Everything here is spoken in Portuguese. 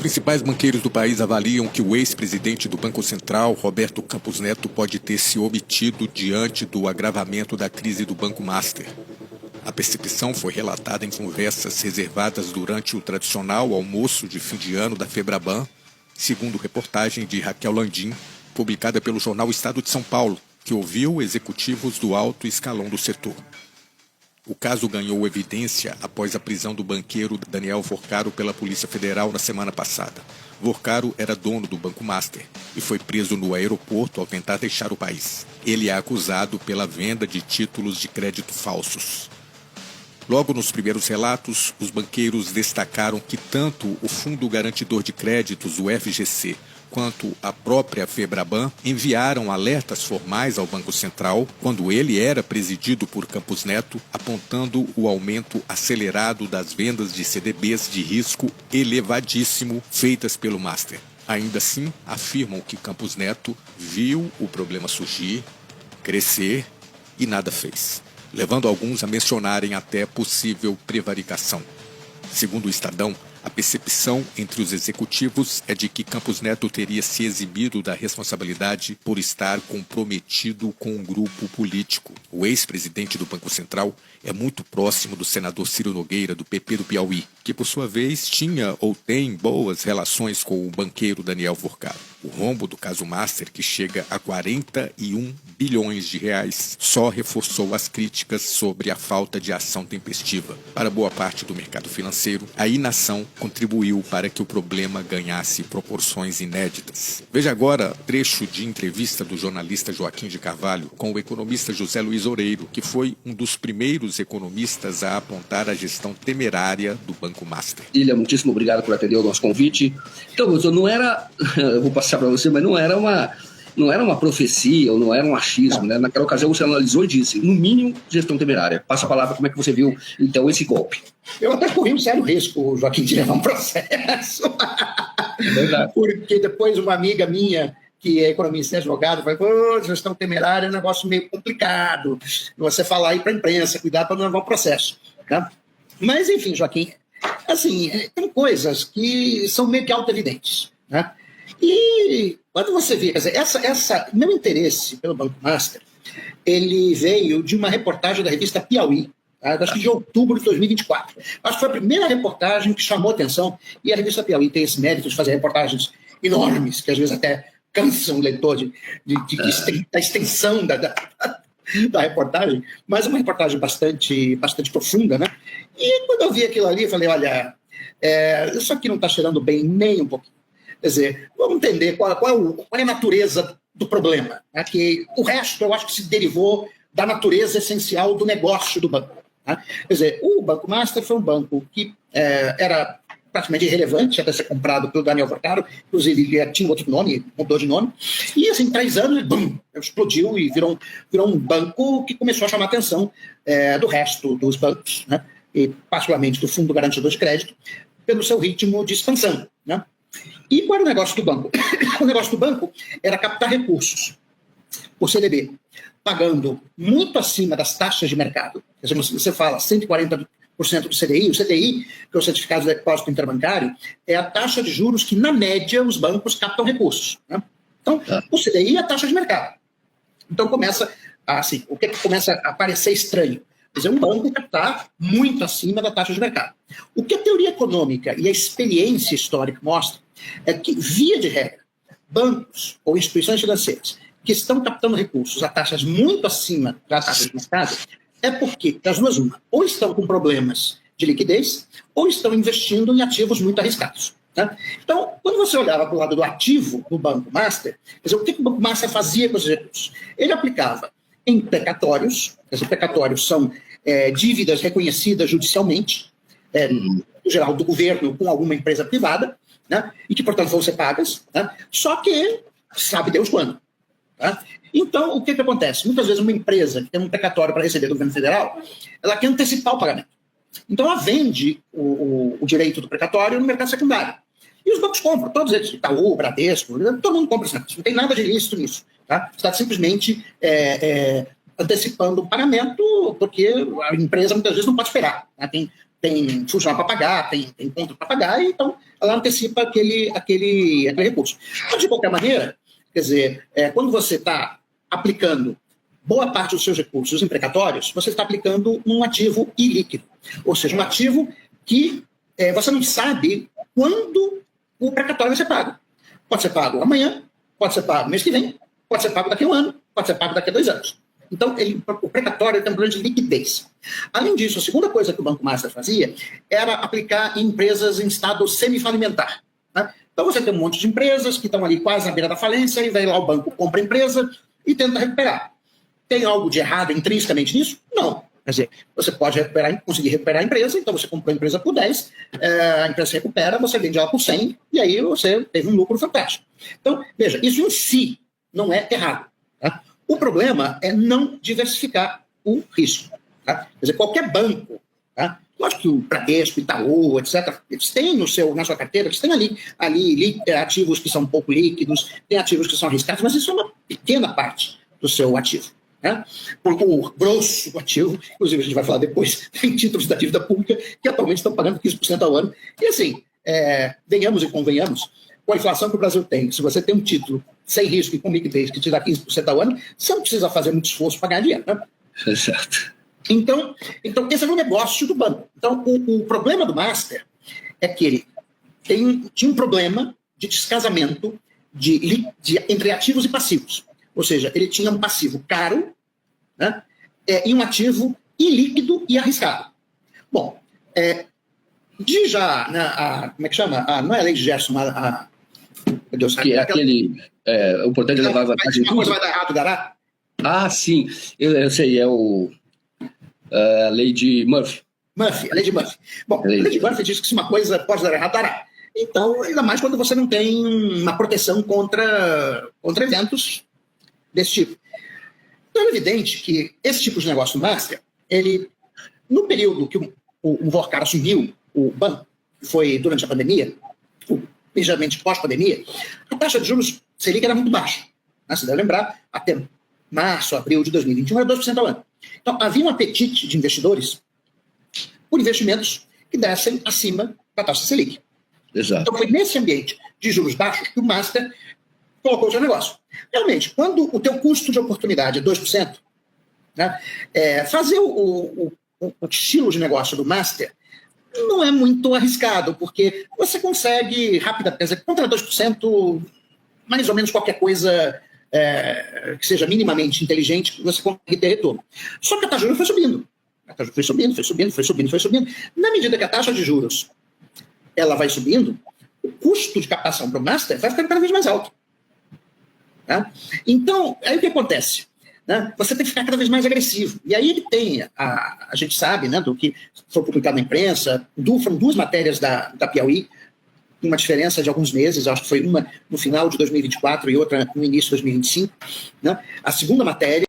principais banqueiros do país avaliam que o ex-presidente do Banco Central, Roberto Campos Neto, pode ter se omitido diante do agravamento da crise do Banco Master. A percepção foi relatada em conversas reservadas durante o tradicional almoço de fim de ano da Febraban, segundo reportagem de Raquel Landim, publicada pelo jornal Estado de São Paulo, que ouviu executivos do alto escalão do setor. O caso ganhou evidência após a prisão do banqueiro Daniel Vorcaro pela Polícia Federal na semana passada. Vorcaro era dono do Banco Master e foi preso no aeroporto ao tentar deixar o país. Ele é acusado pela venda de títulos de crédito falsos. Logo nos primeiros relatos, os banqueiros destacaram que tanto o Fundo Garantidor de Créditos, o FGC, quanto a própria Febraban enviaram alertas formais ao Banco Central quando ele era presidido por Campos Neto, apontando o aumento acelerado das vendas de CDBs de risco elevadíssimo feitas pelo Master. Ainda assim, afirmam que Campos Neto viu o problema surgir, crescer e nada fez, levando alguns a mencionarem até possível prevaricação. Segundo o Estadão, a percepção entre os executivos é de que Campos Neto teria se eximido da responsabilidade por estar comprometido com um grupo político. O ex-presidente do Banco Central é muito próximo do senador Ciro Nogueira, do PP do Piauí, que por sua vez tinha ou tem boas relações com o banqueiro Daniel Vorcaro. O rombo do caso Master, que chega a 41 bilhões de reais, só reforçou as críticas sobre a falta de ação tempestiva. Para boa parte do mercado financeiro, a inação contribuiu para que o problema ganhasse proporções inéditas. Veja agora trecho de entrevista do jornalista Joaquim de Carvalho com o economista José Luiz Oreiro, que foi um dos primeiros economistas a apontar a gestão temerária do Banco Master. Ilha, muitíssimo obrigado por atender o nosso convite. Então, professor, não era, eu vou passar para você, mas não era uma profecia ou não era um achismo, né? Naquela ocasião você analisou e disse, no mínimo, gestão temerária. Passa a palavra, como é que você viu, então, esse golpe? Eu até corri um sério risco, Joaquim, de levar um processo. É verdade. Porque depois uma amiga minha, que é economista e advogado, falou, pô, gestão temerária é um negócio meio complicado. Você falar aí para a imprensa, cuidado para não levar um processo. Tá? Mas, enfim, Joaquim, assim, tem coisas que são meio que auto-evidentes, né? E quando você vê, quer dizer, meu interesse pelo Banco Master, ele veio de uma reportagem da revista Piauí, tá? Acho que de outubro de 2024. Acho que foi a primeira reportagem que chamou atenção, e a revista Piauí tem esse mérito de fazer reportagens enormes, que às vezes até cansam o leitor da extensão da reportagem, mas é uma reportagem bastante profunda, né? E quando eu vi aquilo ali, eu falei, olha, isso aqui não está cheirando bem nem um pouquinho. Quer dizer, vamos entender qual é a natureza do problema. Né? Que o resto eu acho que se derivou da natureza essencial do negócio do banco. Né? Quer dizer, o Banco Master foi um banco que era praticamente irrelevante até ser comprado pelo Daniel Vorcaro, inclusive ele tinha outro nome, mudou de nome, e assim, em 3 anos, bum, explodiu e virou um banco que começou a chamar a atenção do resto dos bancos, né? E particularmente do Fundo Garantidor de Crédito, pelo seu ritmo de expansão. Né? E qual era o negócio do banco? O negócio do banco era captar recursos por CDB, pagando muito acima das taxas de mercado. Quer dizer, você fala 140% do CDI, o CDI, que é o Certificado de Depósito Interbancário, é a taxa de juros que, na média, os bancos captam recursos. Né? Então, o CDI é a taxa de mercado. Então, começa assim, o que começa a parecer estranho? Quer dizer, um banco captar muito acima da taxa de mercado. O que a teoria econômica e a experiência histórica mostram é que, via de regra, bancos ou instituições financeiras que estão captando recursos a taxas muito acima da taxa de mercado é porque, das duas uma, ou estão com problemas de liquidez ou estão investindo em ativos muito arriscados. Tá? Então, quando você olhava para o lado do ativo do Banco Master, quer dizer, o que o Banco Master fazia com os recursos? Ele aplicava em precatórios, esses precatórios são dívidas reconhecidas judicialmente, no geral do governo com alguma empresa privada, né, e que, portanto, vão ser pagas, né, só que sabe Deus quando. Tá? Então, o que acontece? Muitas vezes uma empresa que tem um precatório para receber do governo federal, ela quer antecipar o pagamento. Então, ela vende o direito do precatório no mercado secundário. E os bancos compram, todos eles, Itaú, Bradesco, todo mundo compra esse negócio, não tem nada de ilícito nisso. Tá? Está simplesmente antecipando o pagamento, porque a empresa muitas vezes não pode esperar. Tá? Tem tem funcionário para pagar, tem conta para pagar, então ela antecipa aquele recurso. Mas, de qualquer maneira, quer dizer, quando você está aplicando boa parte dos seus recursos em precatórios, você está aplicando um ativo ilíquido, ou seja, um ativo que você não sabe quando o precatório vai ser pago. Pode ser pago amanhã, pode ser pago mês que vem, pode ser pago daqui a um ano, pode ser pago daqui a 2 anos. Então, o precatório tem um problema de liquidez. Além disso, a segunda coisa que o Banco Master fazia era aplicar em empresas em estado semifalimentar. Né? Então, você tem um monte de empresas que estão ali quase na beira da falência, e vem lá o banco, compra a empresa e tenta recuperar. Tem algo de errado intrinsecamente nisso? Não. Quer dizer, você pode conseguir recuperar a empresa, então você comprou a empresa por 10, a empresa se recupera, você vende ela por 100, e aí você teve um lucro fantástico. Então, veja, isso em si não é errado. Tá? O problema é não diversificar o risco. Tá? Quer dizer, qualquer banco, tá? Lógico que o Bradesco, Itaú, etc., eles têm na sua carteira, eles têm ali ativos que são um pouco líquidos, tem ativos que são arriscados, mas isso é uma pequena parte do seu ativo. Né? Porque o grosso do ativo, inclusive a gente vai falar depois, tem títulos da dívida pública que atualmente estão pagando 15% ao ano. E assim, venhamos e convenhamos, com a inflação que o Brasil tem, se você tem um título sem risco e com liquidez que te dá 15% ao ano, você não precisa fazer muito esforço para ganhar dinheiro. Né? Exato. Então, esse é o negócio do banco. Então, o problema do Master é que ele tinha um problema de descasamento entre ativos e passivos. Ou seja, ele tinha um passivo caro, né, e um ativo ilíquido e arriscado. Bom, como é que chama? Não é a lei de Gerson, meu Deus, que é aquele... o importante é levar vantagem. Uma coisa vai dar errado, dará? Ah, sim. Eu sei, é a lei de Murphy. A lei de Murphy. Bom, a lei de Murphy diz que se uma coisa pode dar errado, dará. Então, ainda mais quando você não tem uma proteção contra eventos desse tipo. Então é evidente que esse tipo de negócio do Master, no período que o Volcker assumiu o banco, que foi durante a pandemia, ligeiramente pós-pandemia, a taxa de juros Selic era muito baixa. Você deve lembrar, até março, abril de 2021 era 2% ao ano. Então havia um apetite de investidores por investimentos que dessem acima da taxa Selic. Exato. Então foi nesse ambiente de juros baixos que o Master colocou o seu negócio. Realmente, quando o teu custo de oportunidade é 2%, né, fazer o estilo de negócio do Master não é muito arriscado, porque você consegue rapidamente, quer dizer, contra 2%, mais ou menos qualquer coisa que seja minimamente inteligente, você consegue ter retorno. Só que a taxa de juros foi subindo. A taxa foi subindo. Na medida que a taxa de juros ela vai subindo, o custo de captação para o Master vai ficando cada vez mais alto. Tá? Então, aí o que acontece? Né? Você tem que ficar cada vez mais agressivo. E aí ele tem, a gente sabe, né, do que foi publicado na imprensa, foram 2 matérias da Piauí, uma diferença de alguns meses, acho que foi uma no final de 2024 e outra no início de 2025. Né? A segunda matéria